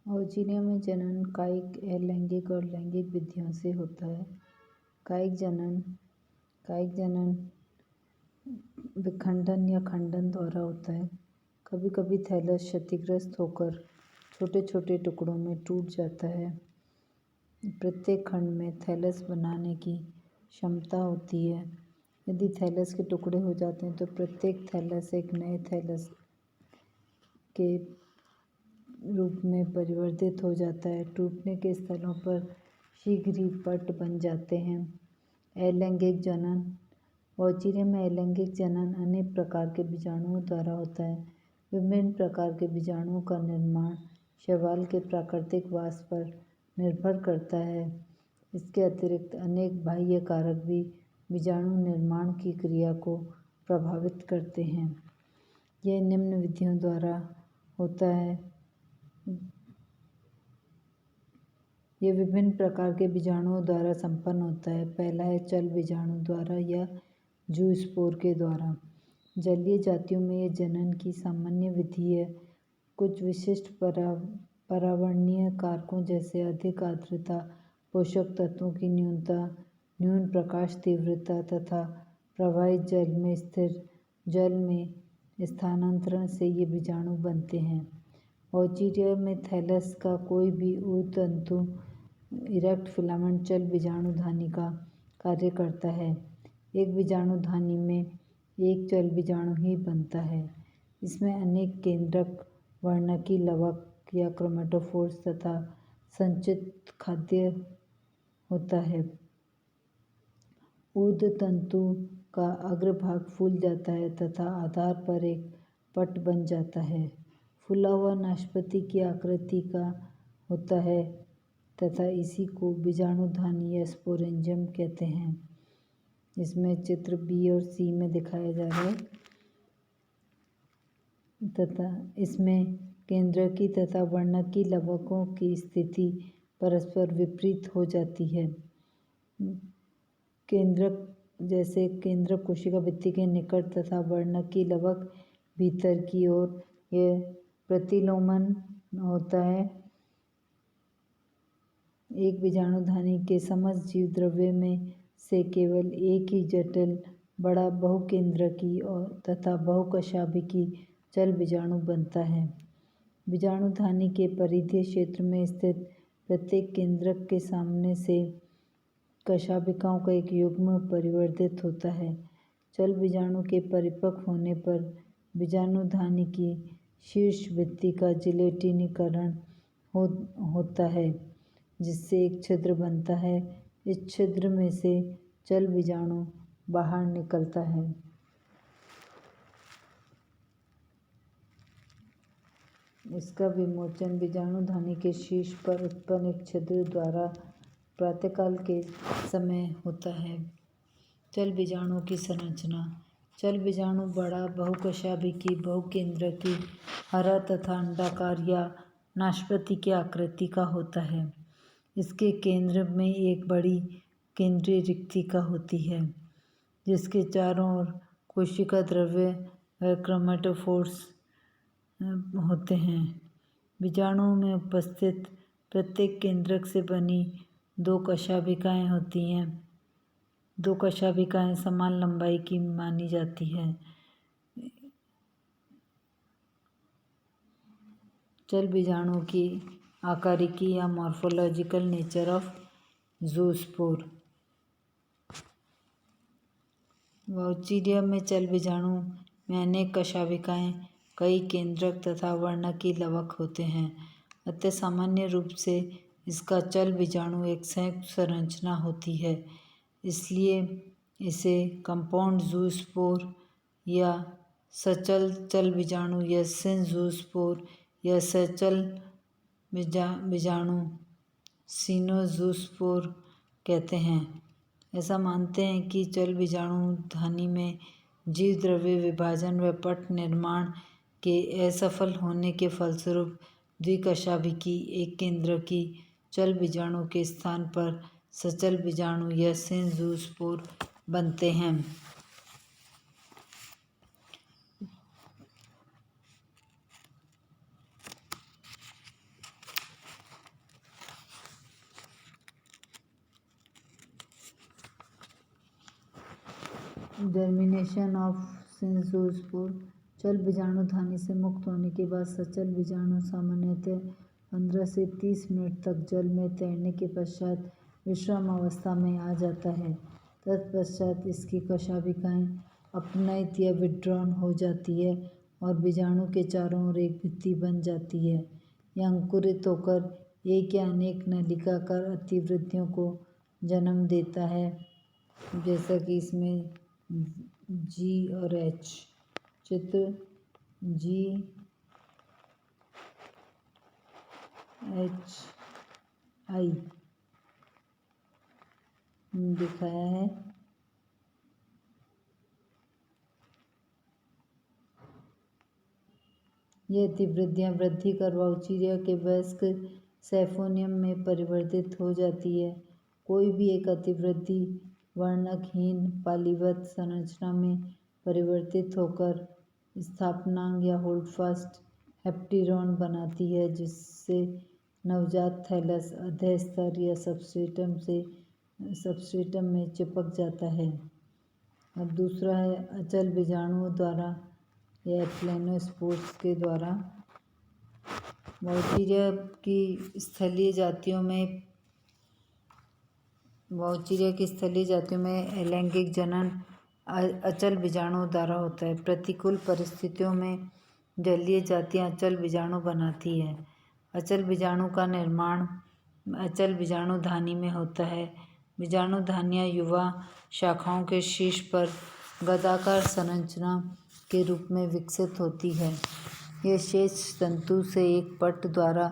औचीन्य में जनन कायिक, अलैंगिक और लैंगिक विधियों से होता है। कायिक जनन विखंडन या खंडन द्वारा होता है। कभी कभी थैलस क्षतिग्रस्त होकर छोटे छोटे टुकड़ों में टूट जाता है। प्रत्येक खंड में थैलस बनाने की क्षमता होती है। यदि थैलस के टुकड़े हो जाते हैं तो प्रत्येक थैलस एक नए थैलस के रूप में परिवर्तित हो जाता है। टूटने के स्थलों पर शीघ्र ही पट बन जाते हैं। अलैंगिक जनन औचीन्य में अलैंगिक जनन अनेक प्रकार के बीजाणुओं द्वारा होता है। विभिन्न प्रकार के बीजाणुओं का निर्माण शैवाल के प्राकृतिक वास पर निर्भर करता है। इसके अतिरिक्त अनेक बाह्य कारक भी बीजाणु निर्माण की क्रिया को प्रभावित करते हैं। यह निम्न विधियों द्वारा होता है। यह विभिन्न प्रकार के बीजाणुओं द्वारा संपन्न होता है। पहला है चल बीजाणु द्वारा या जूस्पोर के द्वारा। जलीय जातियों में यह जनन की सामान्य विधि है। कुछ विशिष्ट पर्यावरणीय कारकों जैसे अधिक आर्द्रता, पोषक तत्वों की न्यूनता, न्यून प्रकाश तीव्रता तथा प्रवाहित जल में स्थिर जल में स्थानांतरण से ये बीजाणु बनते हैं। औचीन्य में थैलस का कोई भी ऊतंतु इरेक्ट फिलामेंट चल बीजाणुधानी का कार्य करता है। एक बीजाणुधानी में एक चल बीजाणु ही बनता है। इसमें अनेक केंद्रक, वर्णकी लवक या क्रोमेटोफोर्स तथा संचित खाद्य होता है। ऊतंतु का अग्रभाग फूल जाता है तथा आधार पर एक पट बन जाता है। फूला हुआ नाशपाती की आकृति का होता है तथा इसी को बीजाणुधानी या स्पोरेंजियम कहते हैं। इसमें चित्र बी और सी में दिखाया जा रहा है तथा इसमें केंद्रकी तथा वर्णकी लवकों की स्थिति परस्पर विपरीत हो जाती है। केंद्रक जैसे केंद्रक कोशिका भित्ति के निकट तथा वर्णकी लवक भीतर की ओर यह प्रतिलोमन होता है। एक बीजाणुधानी के समस्त जीव द्रव्य में से केवल एक ही जटिल बड़ा बहुकेंद्रकी और तथा बहुकशाभिकी चल बीजाणु बनता है। बीजाणुधानी के परिधीय क्षेत्र में स्थित प्रत्येक केंद्रक के सामने से कशाभिकाओं का एक युग्म परिवर्तित होता है। चल बीजाणु के परिपक्व होने पर बीजाणुधानी की शीर्ष भित्ति का जिलेटिनीकरण होता है जिससे एक छिद्र बनता है। इस छिद्र में से चल बीजाणु बाहर निकलता है। इसका विमोचन बीजाणुधानी के शीर्ष पर उत्पन्न एक छिद्र द्वारा प्रातःकाल के समय होता है। चल बीजाणु की संरचना चल बीजाणु बड़ा बहुकशाभिकी बहुकेंद्रकी हरा तथा अंडाकार या नाशपाती की आकृति का होता है। इसके केंद्र में एक बड़ी केंद्रीय रिक्तिका होती है जिसके चारों ओर कोशिका द्रव्य व क्रोमेटोफोर्स होते हैं। बीजाणुओं में उपस्थित प्रत्येक केंद्रक से बनी दो कशाभिकाएं होती हैं। दो कशाभिकाएं समान लंबाई की मानी जाती है। चल बीजाणु की आकारिकी या मॉर्फोलॉजिकल नेचर ऑफ जूस्पोर। औचीन्य में चल बीजाणु में अनेक कशाभिकाएं, कई केंद्रक तथा वर्णकी लवक होते हैं। अतः सामान्य रूप से इसका चल बीजाणु एक संयुक्त संरचना होती है। इसलिए इसे कंपाउंड जूस्पोर या सचल चल बीजाणु या सिनजूस्पोर या सचल बीजाणु सिनोजूस्पोर कहते हैं। ऐसा मानते हैं कि चल बीजाणुधानी में जीव द्रव्य विभाजन व पट निर्माण के असफल होने के फलस्वरूप द्विकशाभिकी एक केंद्रकी चल बीजाणु के स्थान पर सचल बीजाणु या सिनजूस्पोर बनते हैं। Germination of synzoospore. चल बीजाणु धानी से मुक्त होने के बाद सचल बीजाणु सामान्यतः 15 से 30 मिनट तक जल में तैरने के पश्चात विश्राम अवस्था में आ जाता है। तत्पश्चात इसकी कशाभिकाएं अपनायित या विड्रॉन हो जाती है और बीजाणु के चारों ओर एक भित्ति बन जाती है। यह अंकुरित होकर एक या अनेक नलिकाकार अतिवृद्धियों को जन्म देता है, जैसा कि इसमें G और H चित्र GHI दिखाया है। ये अतिवृद्धियाँ वृद्धि कर वाउचीरिया के वयस्क सैफोनियम में परिवर्तित हो जाती है। कोई भी एक अतिवृद्धि वर्णकहीन पालीवत संरचना में परिवर्तित होकर स्थापनांग या होल्डफास्ट हेप्टेरॉन बनाती है, जिससे नवजात थैलस अधः स्तर या सबस्ट्रेटम में चिपक जाता है। अब दूसरा है अचल बीजाणुओं द्वारा या एप्लेनोस्पोर्स के द्वारा। वाउचीरिया की स्थलीय जातियों में अलैंगिक जनन अचल बीजाणुओं द्वारा होता है। प्रतिकूल परिस्थितियों में जलीय जातियां अचल बीजाणु बनाती है। अचल बीजाणु का निर्माण अचल बीजाणु धानी में होता है। बीजाणु धानियां युवा शाखाओं के शीर्ष पर गदाकार संरचना के रूप में विकसित होती है। ये शेष तंतु से एक पट्ट द्वारा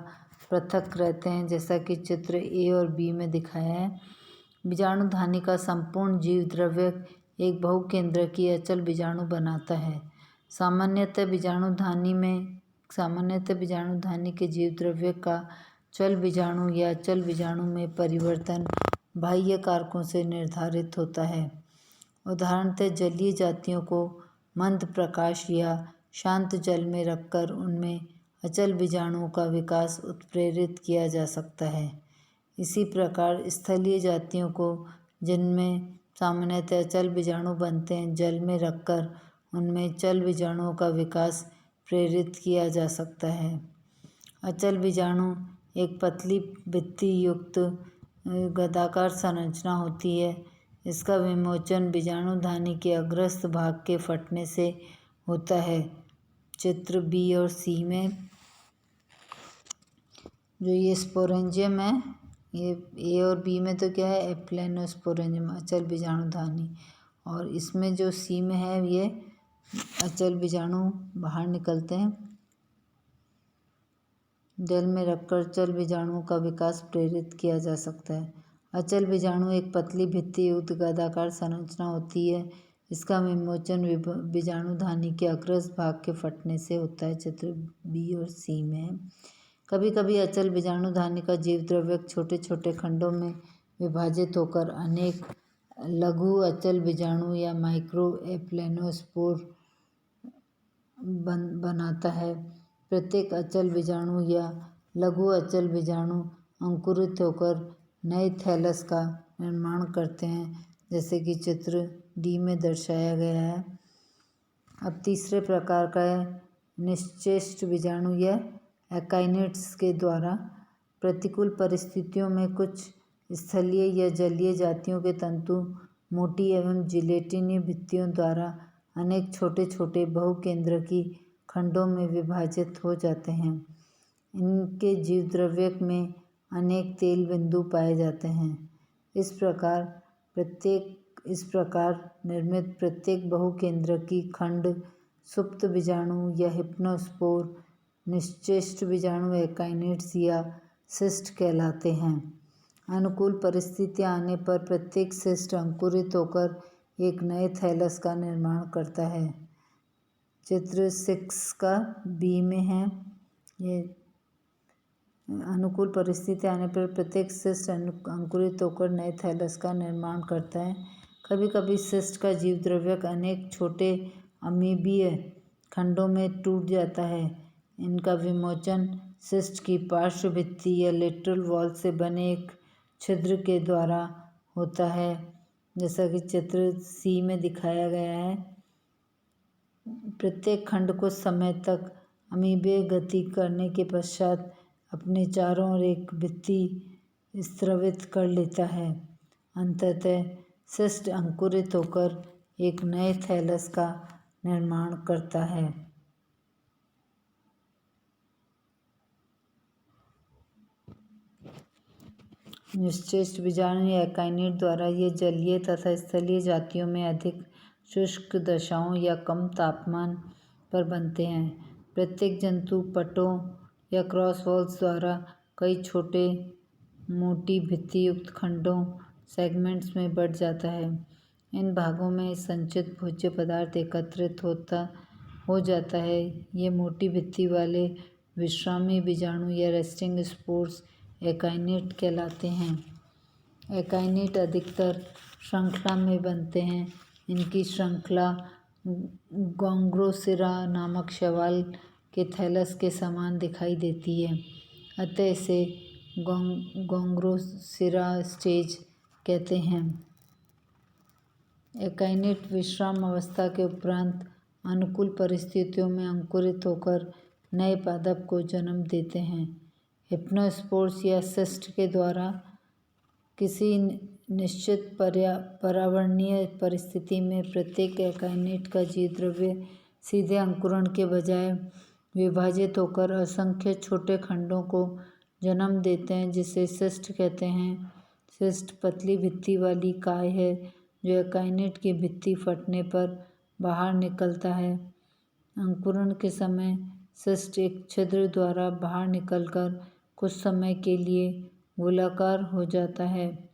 पृथक रहते हैं, जैसा कि चित्र A और B में दिखाया है। बीजाणु धानी का संपूर्ण जीव द्रव्य एक बहुकेंद्रकीय अचल बीजाणु बनाता है। सामान्यतः बीजाणु धानी के जीव द्रव्य का चल बीजाणु या अचल बीजाणु में परिवर्तन बाह्य कारकों से निर्धारित होता है। उदाहरणतः जलीय जातियों को मंद प्रकाश या शांत जल में रखकर उनमें अचल बीजाणुओं का विकास उत्प्रेरित किया जा सकता है। इसी प्रकार स्थलीय जातियों को, जिनमें सामान्यतः अचल बीजाणु बनते हैं, जल में रखकर उनमें चल बीजाणुओं का विकास प्रेरित किया जा सकता है। अचल बीजाणु एक पतली भित्ति युक्त गदाकार संरचना होती है। इसका विमोचन बीजाणु धानी के अग्रस्त भाग के फटने से होता है। चित्र B और C में जो ये स्पोरेंजियम है, ये A और B में तो क्या है, एप्लेनोस्पोरेंजियम अचल बीजाणु धानी, और इसमें जो C में है ये अचल बीजाणु बाहर निकलते हैं। जल में रखकर चल बीजाणुओं का विकास प्रेरित किया जा सकता है। अचल बीजाणु एक पतली भित्ति युक्त गदाकार संरचना होती है। इसका विमोचन बीजाणु धानी के अग्रस्त भाग के फटने से होता है। चित्र B और C में कभी कभी अचल बीजाणु धानी का जीव द्रव्य छोटे छोटे खंडों में विभाजित होकर अनेक लघु अचल बीजाणु या माइक्रो एप्लेनोस्पोर बनाता है। प्रत्येक अचल बीजाणु या लघु अचल बीजाणु अंकुरित होकर नए थैलस का निर्माण करते हैं, जैसे कि चित्र D में दर्शाया गया है। अब तीसरे प्रकार का है निश्चेष्ट बीजाणु या एकाइनिड्स के द्वारा। प्रतिकूल परिस्थितियों में कुछ स्थलीय या जलीय जातियों के तंतु मोटी एवं जिलेटिनी भित्तियों द्वारा अनेक छोटे छोटे बहुकेंद्रकी खंडों में विभाजित हो जाते हैं। इनके जीवद्रव्य में अनेक तेल बिंदु पाए जाते हैं। इस प्रकार निर्मित प्रत्येक बहुकेंद्रकी खंड सुप्त बीजाणु या हिप्नोस्पोर, निश्चेष्ट बीजाणु, एकाइनिड्स या सिस्ट कहलाते हैं। अनुकूल परिस्थितियां आने पर प्रत्येक सिस्ट अंकुरित होकर एक नए थैलस का निर्माण करता है। चित्र 6 का B में है। ये अनुकूल परिस्थिति आने पर प्रत्येक सिस्ट अंकुरित होकर नए थैलस का निर्माण करता है। कभी कभी सिस्ट का जीवद्रव्य अनेक छोटे अमीबीय खंडों में टूट जाता है। इनका विमोचन सिस्ट की पार्श्व भित्ति या लेटरल वॉल से बने एक छिद्र के द्वारा होता है। जैसा कि चित्र सी में दिखाया गया है। प्रत्येक खंड कुछ समय तक अमीबे गति करने के पश्चात अपने चारों ओर एक भित्ति स्रावित कर लेता है। अंततः सिस्ट अंकुरित होकर एक नए थैलस का निर्माण करता है। निश्चेष्ट बीजाणु या एकाइनेट द्वारा ये जलीय तथा स्थलीय जातियों में अधिक शुष्क दशाओं या कम तापमान पर बनते हैं। प्रत्येक जंतु पटों या क्रॉस वॉल्स द्वारा कई छोटे मोटी भित्ति युक्त खंडों सेगमेंट्स में बढ़ जाता है। इन भागों में संचित भोज्य पदार्थ एकत्रित हो जाता है। ये मोटी भित्ति वाले विश्रामी बीजाणु या रेस्टिंग स्पोर्स एकाइनेट कहलाते हैं। एकाइनेट अधिकतर श्रृंखला में बनते हैं। इनकी श्रृंखला गोंग्रोसिरा नामक शैवाल के थैलस के समान दिखाई देती है, अतः इसे गोंग्रोसिरा स्टेज कहते हैं। एकाइनेट विश्राम अवस्था के उपरांत अनुकूल परिस्थितियों में अंकुरित होकर नए पादप को जन्म देते हैं। हिप्नोस्पोर्स या सिस्ट के द्वारा किसी निश्चित पर्यावरणीय परिस्थिति में प्रत्येक एकाइनेट का जीवद्रव्य सीधे अंकुरण के बजाय विभाजित होकर असंख्य छोटे खंडों को जन्म देते हैं, जिसे सिस्ट कहते हैं। सिस्ट पतली भित्ति वाली काय है जो एकाइनेट की भित्ति फटने पर बाहर निकलता है। अंकुरण के समय सिस्ट एक छिद्र द्वारा बाहर निकलकर कुछ समय के लिए गोलाकार हो जाता है।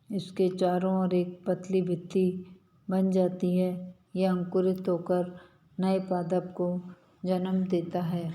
इसके चारों ओर एक पतली भित्ति बन जाती है। यह अंकुरित होकर नए पादप को जन्म देता है।